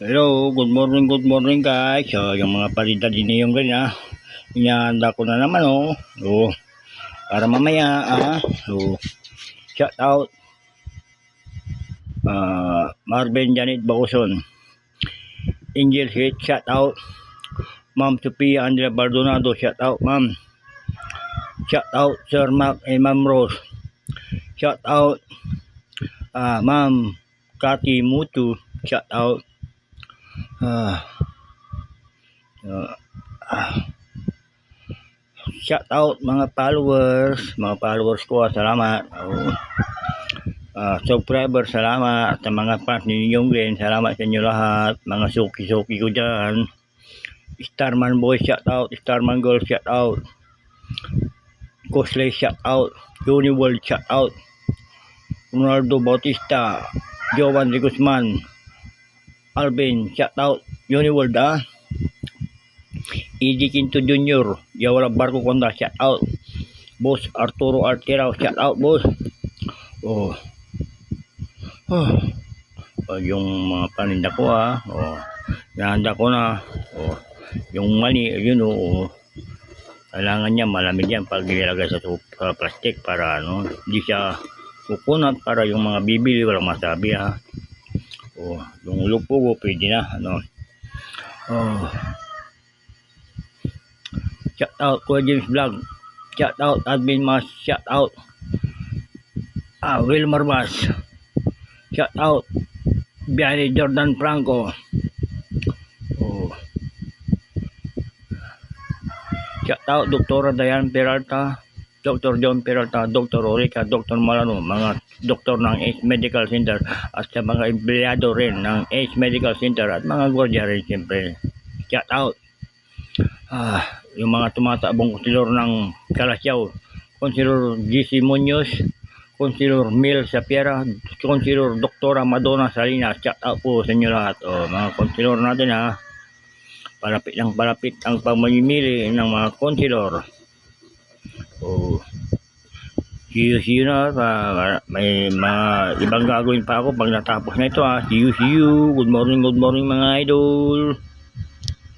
Hello, good morning guys. So, yung mga palinda din yung ganyan inihanda ko na naman para mamaya So, shout out Marvin Janet Bacuson, Angel Hit, shout out Ma'am Sophia Andrea Baldonado, shout out Ma'am. Shout out Sir Mac and Ma'am Rose. Shout out Ma'am Kati Mutu, shout out shout out mga followers ko, salamat. Subscriber, salamat. Sa mga fans ninyong din, salamat sa inyo lahat. Mga suki-suki ko dyan. Starman Boy, shout out. Starman Girl, shout out. Cosley, shout out. Johnny World, shout out. Ronaldo Bautista, Jovan de Guzman, Alvin, shout out. Johnny World, Eddie Quinto Jr., Yawala Barco Conda, shout out. Boss Arturo Arterao, shout out, boss. Yung mga paninda ko nahanda ko na. Yung mani, yun kailangan niya malamig yan pag nilagay sa plastic para hindi siya kukunat, para yung mga bibili walang masabi yung lupo pwede na shout out Kuya James Vlog, shout out Admin Mas, shout out Wilmar Mas, shout out Biani Jordan Franco, shout out Dr. Dayan Peralta, Dr. John Peralta, Dr. Orica, Dr. Malano, mga doktor ng Ace Medical Center at sa mga empleyado rin ng Ace Medical Center at mga gwardiya rin siyempre. Shout out yung mga tumatabong konsilor ng Kalasyaw, Konsilor GC Munoz, Konsilor Mil Sapiera, Konsilor Doktora Madonna Salinas, shout out po sa inyo lahat. Mga konsilor natin palapit ang pamimili ng mga konsilor. See you na. May mga ibang gagawin pa ako pag natapos na ito. See you. Good morning mga idol.